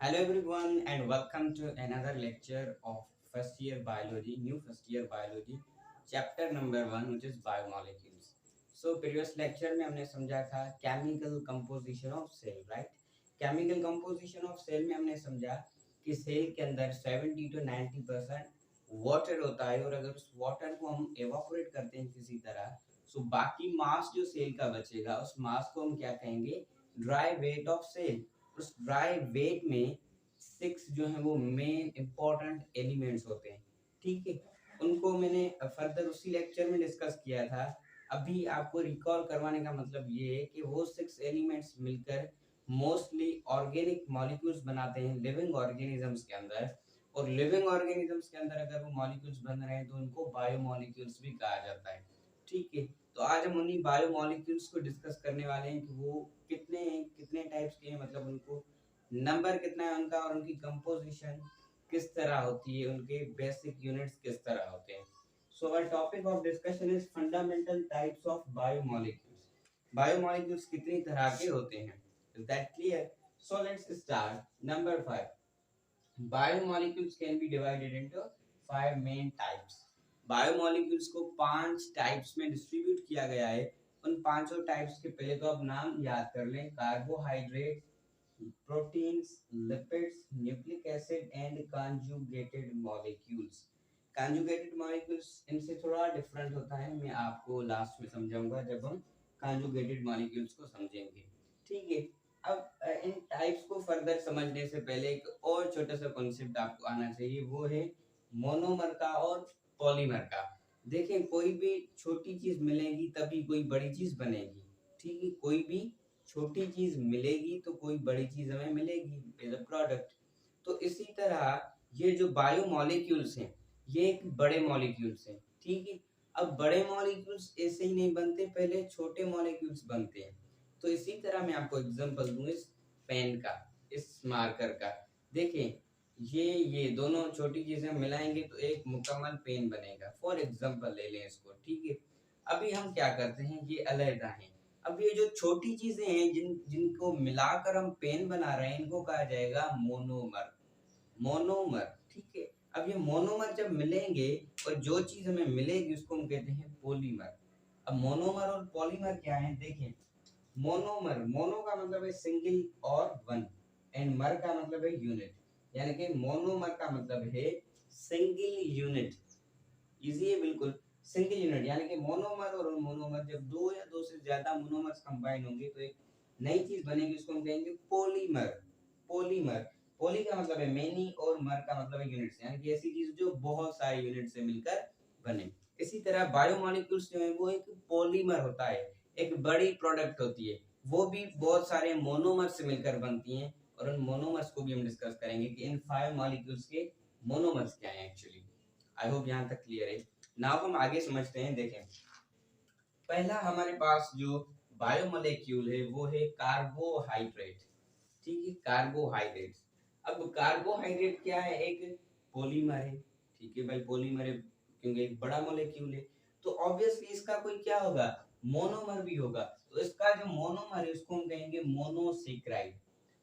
Hello everyone and welcome to another lecture of first year biology, new first year biology, chapter number 1 which is biomolecules. So previous lecture में हमने समझा था chemical composition of cell, right? Chemical composition of cell में हमने समझा कि cell के अंदर 70 to 90% वाटर होता है और अगर उस वाटर को हम एवापोरेट करते हैं किसी तरह सो बाकी मास जो सेल का बचेगा उस मास को हम क्या कहेंगे ड्राई वेट ऑफ सेल। उस ड्राई वेट में 6 जो है वो मेन इंपॉर्टेंट एलिमेंट्स होते हैं। ठीक है, उनको मैंने फर्दर उसी लेक्चर में डिस्कस किया था। अभी आपको रिकॉल करवाने का मतलब ये है कि वो 6 एलिमेंट्स मिलकर मोस्टली ऑर्गेनिक मॉलिक्यूल्स बनाते हैं लिविंग ऑर्गेनिजम्स के अंदर। और लिविंग ऑर्गेनिजम्स के अंदर अगर वो मॉलिक्यूल्स बन रहे हैं तो उनको बायोमॉलिक्यूल्स भी कहा जाता है। ठीक है, तो आज हम उन्हीं बायोमॉलिक्यूल्स को डिस्कस करने वाले हैं कि वो कितने हैं, कितने टाइप्स के हैं, मतलब उनको नंबर कितना है उनका और उनकी कंपोजिशन किस तरह होती है, उनके बेसिक यूनिट्स किस तरह होते हैं। So our topic of discussion is fundamental types of biomolecules. Biomolecules कितनी तरह के होते हैं, is that clear? So let's start. Number 5, biomolecules can be divided into 5 main types. Biomolecules को 5 टाइप्स में डिस्ट्रीब्यूट किया गया है। उन पांचों टाइप्स के पहले तो आप नाम याद कर लें। Carbohydrate, proteins, lipids, nucleic acid and conjugated molecules. Conjugated molecules इनसे थोड़ा डिफरेंट होता है, मैं आपको लास्ट में समझाऊंगा जब हम कॉन्जुगेटेड मॉलिक्यूल्स को समझेंगे। ठीक है, अब इन टाइप्स को फर्दर समझने से पहले एक और छोटा सा कॉन्सेप्ट आपको आना चाहिए, वो है मोनोमर का और पॉलीमर का। देखें, कोई भी छोटी चीज मिलेगी तभी कोई बड़ी चीज बनेगी। ठीक है, कोई भी छोटी चीज मिलेगी तो कोई बड़ी चीज हमें मिलेगी एज अ प्रोडक्ट। तो इसी तरह ये जो बायोमॉलिक्यूल्स हैं ये एक बड़े मॉलिक्यूल्स हैं। ठीक है, अब बड़े मॉलिक्यूल्स ऐसे ही नहीं बनते, पहले छोटे मॉलिक्यूल्स बनते हैं। तो इसी तरह मैं आपको एग्जांपल दूं इस पेन का, इस मार्कर का। देखें, ये दोनों छोटी चीजें मिलाएंगे तो एक मुकम्मल पेन बनेगा। फॉर एग्जांपल ले लें इसको। ठीक है, अभी हम क्या करते हैं, ये अलग हैं। अब ये जो छोटी चीजें हैं जिनको मिलाकर हम पेन बना रहे हैं इनको कहा जाएगा मोनोमर। मोनोमर, ठीक है। अब ये मोनोमर जब मिलेंगे और जो चीज हमें मिलेगी उसको हम कहते हैं पॉलीमर। अब मोनोमर और पॉलीमर क्या है, देखें। मोनोमर, मोनो का मतलब है सिंगल और वन, एंड मर का मतलब है यूनिट। यानी कि मोनोमर का मतलब है सिंगल यूनिट। इजी है बिल्कुल। सिंगल यूनिट यानी कि मोनोमर और मोनोमर जब दो या दो से ज्यादा मोनोमर्स कंबाइन होंगे तो एक नई चीज बनेगी, उसको हम कहेंगे पॉलीमर। पॉलीमर, पॉली का मतलब है मेनी और मर का मतलब है यूनिट्स, यानी कि ऐसी चीज जो बहुत सारे यूनिट से मिलकर बने। इसी तरह बायोमॉलिक्यूल्स जो है वो एक पॉलीमर होता है, एक बड़ी प्रोडक्ट होती है। वो भी बहुत सारे मोनोमर से मिलकर बनती हैं और उन मोनोमर्स को भी हम डिस्कस करेंगे कि इन 5 मॉलिक्यूल्स के मोनोमर्स क्या हैं एक्चुअली। आई होप यहाँ तक क्लियर है। नाउ हम आगे समझते हैं। देखें, पहला हमारे पास जो बायोमोलेक्यूल है वो है कार्बोहाइड्रेट। ठीक है, कार्बोहाइड्रेट। अब कार्बोहाइड्रेट क्या है, एक पॉलीमर है। ठीक है भाई, पॉलीमर है क्योंकि एक बड़ा मोलेक्यूल है। तो ऑब्वियसली इसका कोई क्या होगा, मोनोमर भी होगा। तो इसका जो मोनोमर है उसको हम कहेंगे मोनोसेक्राइड।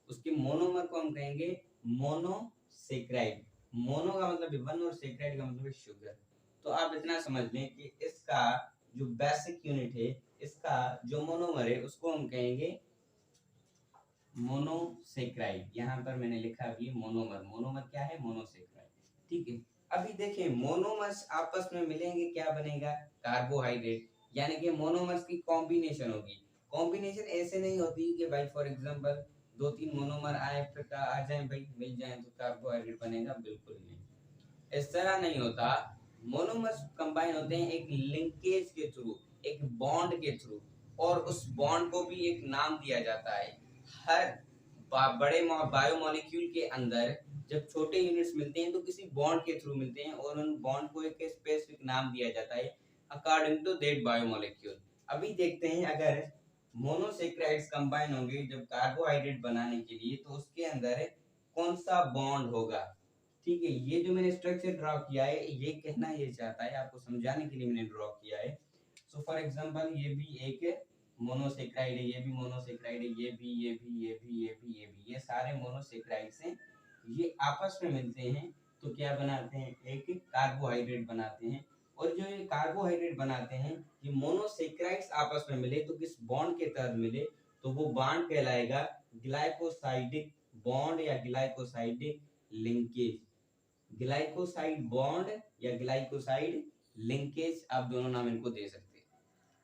उसके मोनोमर को हम कहेंगे मोनोसेक्राइड। मोनो का मतलब है वन और सेक्राइड का मतलब है शुगर। तो आप इतना समझ लें कि इसका जो बेसिक यूनिट है, इसका जो मोनोमर है उसको हम कहेंगे मोनोसेक्राइड। यहाँ पर मैंने लिखा भी है मोनोमर। मोनोमर क्या है, मोनोसेक्राइड। ठीक है, अभी देखें मोनोमर्स आपस में मिलेंगे क्या बनेगा, कार्बोहाइड्रेट। यानी कि मोनोमर्स की कॉम्बिनेशन होगी। कॉम्बिनेशन ऐसे नहीं होती कि भाई फॉर एग्जांपल दो तीन मोनोमर आए फिर आ जाए भाई मिल जाए तो कार्बोहाइड्रेट बनेगा, बिल्कुल नहीं, इस तरह नहीं होता। मोनोमर्स कंबाइन होते हैं एक लिंकेज के थ्रू, एक बॉन्ड के थ्रू, और उस बॉन्ड को भी एक नाम दिया जाता है। हर बड़े बायोमोलिक्यूल के अंदर जब छोटे यूनिट्स मिलते हैं तो किसी बॉन्ड के थ्रू मिलते हैं और उन बॉन्ड को एक स्पेसिफिक नाम दिया जाता है अकॉर्डिंग टू दैट बायोमोलिक्यूल। अभी देखते हैं, अगर मोनोसेक्राइड्स कंबाइन होंगे जब कार्बोहाइड्रेट बनाने के लिए तो उसके अंदर कौन सा बॉन्ड होगा। ठीक है, ये जो मैंने स्ट्रक्चर ड्रॉ किया है ये कहना ये चाहता है, आपको समझाने के लिए मैंने ड्रॉ किया है। सो फॉर एग्जांपल ये भी एक मोनोसेक्राइड है, ये भी मोनोसेक्राइड है, ये भी, ये भी, ये भी, ये भी, ये भी, ये सारे मोनोसेक्राइड्स हैं। ये आपस में मिलते हैं तो क्या बनाते हैं, एक कार्बोहाइड्रेट बनाते हैं। और जो ये कार्बोहाइड्रेट बनाते हैं, ये मोनोसेक्राइड्स आपस में मिले तो किस बॉन्ड के तहत मिले, तो वो बॉन्ड कहलाएगा ग्लाइकोसाइडिक बॉन्ड या ग्लाइकोसाइडिक लिंकेज। ग्लाइकोसाइड बॉन्ड या ग्लाइकोसाइड लिंकेज, आप दोनों नाम इनको दे सकते हैं।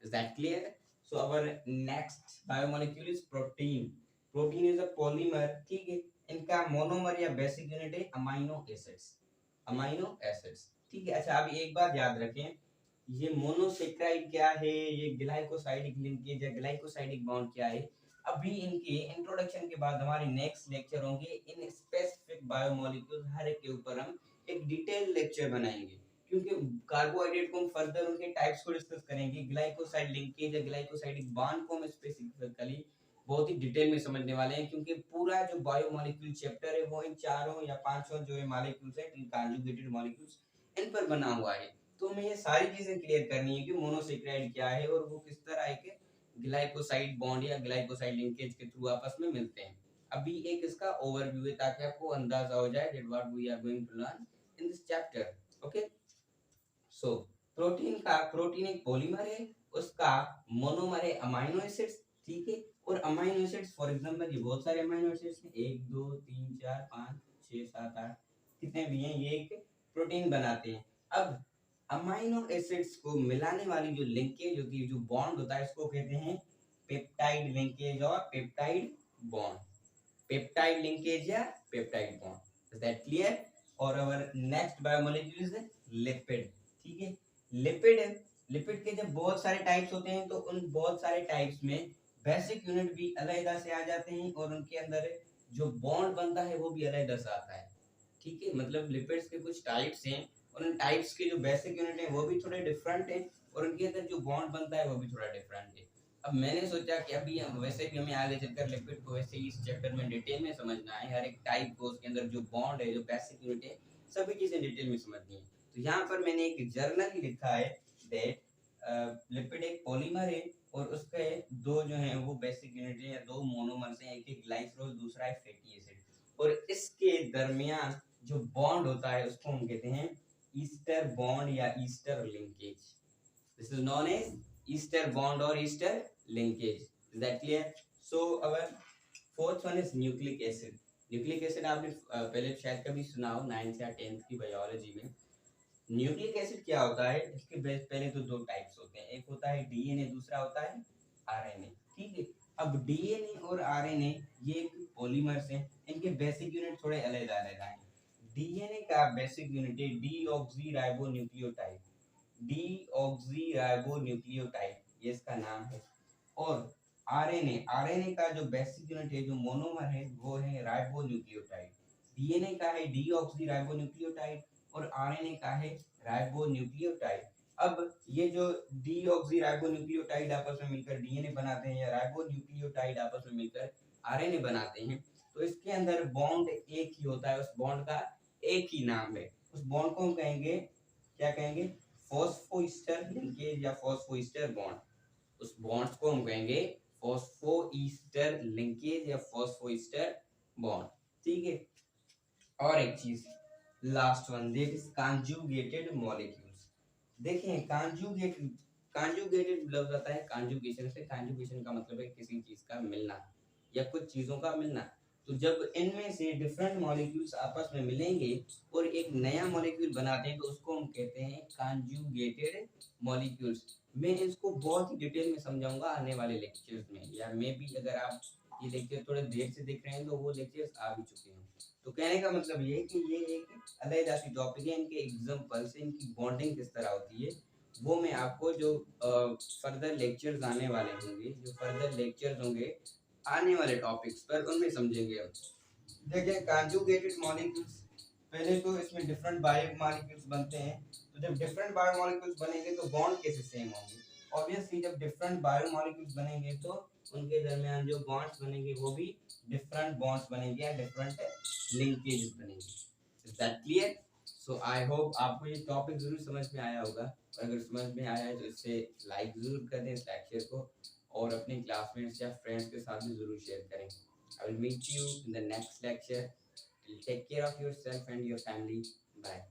Is that clear? So our next biomolecule is protein. Protein is a polymer, ठीक है। इनका मोनोमर या बेसिक यूनिट है अमाइनो एसिड्स, अमाइनो एसिड्स, ठीक है। अच्छा, अब एक बात याद रखें, ये मोनोसेक्राइड क्या है, ये ग्लाइकोसाइडिक लिंकेज या ग्लाइकोसाइडिक बॉन्ड क्या है, अभी इनके इंट्रोडक्शन के बाद हमारे नेक्स्ट लेक्चर होंगे इन स्पेसिफिक बायोमोलिक्यूल्स, हर एक के ऊपर हम एक डिटेल लेक्चर बनाएंगे, क्योंकि कार्बोहाइड्रेट को हम फर्दर उनके टाइप्स को डिस्कस करेंगे, ग्लाइकोसाइड लिंकेज या ग्लाइकोसाइडिक बॉन्ड को हम स्पेसिफिकली बहुत ही डिटेल में समझने वाले हैं, क्योंकि पूरा जो बायोमोलिक्यूल चैप्टर है वो इन चारों या पांचों जो मॉलिक्यूल्स है, इन कॉन्जुगेटेड मॉलिक्यूल्स, इन पर बना हुआ है। तो हमें ये सारी चीजें क्लियर करनी है कि मोनोसेक्राइड क्या है और वो किस तरह के ग्लाइकोसाइड बॉन्ड या ग्लाइकोसाइड लिंकेज के थ्रू आपस में मिलते हैं। अभी एक इसका ओवरव्यू है ताकि आपको अंदाजा हो जाए that what we are going to learn in this chapter. Okay, so protein एक पॉलीमर है, उसका मोनोमर है अमाइनो एसिड्स, ठीक है। और अमाइनो एसिड्स फॉर एग्जांपल ये बहुत सारे अमाइनो एसिड्स हैं, 1 2 3 4 5 6 7 8, कितने भी हैं, ये एक प्रोटीन बनाते हैं। अब अमाइनो एसिड्स को मिलाने वाली जो लिंकेज होती है, जो बॉन्ड होता है, इसको कहते हैं पेप्टाइड लिंकेज और पेप्टाइड बॉन्ड, पेप्टाइड लिंकेज या peptide bond. Is that clear? और our next biomolecule is lipid, ठीक है। लिपिड, लिपिड के जब बहुत सारे टाइप्स होते हैं तो उन बहुत सारे टाइप्स में बेसिक यूनिट भी अलग से आ जाते हैं और उनके अंदर जो बॉन्ड बनता है वो भी अलग से आता है, ठीक है। मतलब लिपिड्स के कुछ टाइप्स हैं और उन टाइप्स के जो बेसिक यूनिट है वो भी थोड़े डिफरेंट है और उनके अंदर जो बॉन्ड बनता है वो भी थोड़ा डिफरेंट है। अब मैंने सोचा कि अभी वैसे भी हमें आगे चलकर लिपिड को वैसे ही इस चैप्टर में डिटेल में समझना है, हर एक टाइप को, उसके अंदर जो बॉन्ड है, जो बेसिक यूनिट है, सभी चीजें डिटेल में समझनी है। तो यहाँ पर मैंने एक जर्नल ही लिखा है दैट लिपिड एक पॉलीमर है और उसके दो जो हैं वो बेसिक यूनिट है या दो मोनोमर्स हैं, एक ग्लाइसरोल, दूसरा है फैटी एसिड, और इसके दरमियान जो बॉन्ड होता है उसको हम कहते हैं ईस्टर बॉन्ड या ester linkage. This is known as ester bond और ester linkage. Is that clear? So our fourth one is nucleic acid. Nucleic acid आपने पहले शायद कभी सुना हो 9th या 10th की बायोलॉजी में। न्यूक्लिक एसिड क्या होता है, इसके पहले तो दो टाइप्स होते हैं, एक होता है डीएनए, दूसरा होता है आरएनए, ठीक है। अब डीएनए और आरएनए ये एक पॉलीमर्स हैं, इनके बेसिक यूनिट थोड़े अलग अलग हैं। डीएनए का बेसिक यूनिट है डीऑक्सीराइबोन्यूक्लियोटाइड, डीऑक्सीराइबोन्यूक्लियोटाइड ये इसका नाम है। और आरएनए, आरएनए का जो बेसिक यूनिट है, जो मोनोमर है, वो है राइबोन्यूक्लियोटाइड। डीएनए का है डीऑक्सीराइबोन्यूक्लियोटाइड और आरएनए का है राइबोन्यूक्लियोटाइड। अब ये जो डीऑक्सीराइबोन्यूक्लियोटाइड आपस में मिलकर डीएनए बनाते हैं या राइबोन्यूक्लियोटाइड आपस में मिलकर आरएनए बनाते हैं, तो इसके अंदर बॉन्ड एक ही होता है, उस बॉन्ड का एक ही नाम है। उस बॉन्ड को हम कहेंगे, क्या कहेंगे, फॉस्फोईस्टर लिंकेज या फॉस्फोईस्टर बॉन्ड। उस बॉन्ड्स को हम कहेंगे फॉस्फोईस्टर लिंकेज या फॉस्फोईस्टर बॉन्ड, ठीक है। और एक चीज last one, that is conjugated molecules. देखें कॉन्जुगेटेड, कॉन्जुगेटेड लफ्ज आता है कॉन्जुगेशन से। कॉन्जुगेशन का मतलब है किसी चीज का मिलना या कुछ चीजों का मिलना। तो जब इनमें से डिफरेंट मॉलिक्यूल्स आपस में मिलेंगे और एक नया मॉलिक्यूल बनाते हैं तो उसको हम कहते हैं कॉन्जुगेटेड मॉलिक्यूल्स। मैं इसको बहुत ही डिटेल में समझाऊंगा आने वाले लेक्चर्स में, या मे भी अगर आप ये लेक्चर थोड़े देर से देख रहे हैं तो वो लेक्चर्स आ भी चुके हैं। तो कहने का मतलब ये है कि ये एक अलग सी टॉपिक है, इनके एग्जांपल से इनकी बॉन्डिंग किस तरह होती है वो मैं आपको जो फर्दर लेक्चर्स आने वाले होंगे, जो फर्दर लेक्चर्स होंगे आने वाले टॉपिक्स पर, उनमें समझेंगे हम। देखिए कॉन्जुगेटेड मॉलिक्यूल्स, पहले तो इसमें डिफरेंट बायोमॉलिक्यूल्स बनते हैं, तो जब डिफरेंट बायोमॉलिक्यूल्स बनेंगे तो बॉन्ड कैसे सेम होंगे? ऑब्वियसली जब डिफरेंट बायोमॉलिक्यूल्स बनेंगे तो उनके दरमियान जो बॉन्ड्स बनेंगे वो भी डिफरेंट बॉन्ड्स बनेंगे या डिफरेंट लिंकेजेस बनेंगे। Is that clear? So I hope आपको ये टॉपिक जरूर समझ में आया होगा, और अगर समझ में आया है तो इसे लाइक जरूर कर दें इस लेक्चर को, और अपने क्लासमेट्स या फ्रेंड्स के साथ भी ज़रूर शेयर करें। I will meet you in the next lecture. Take care of yourself and your family. Bye.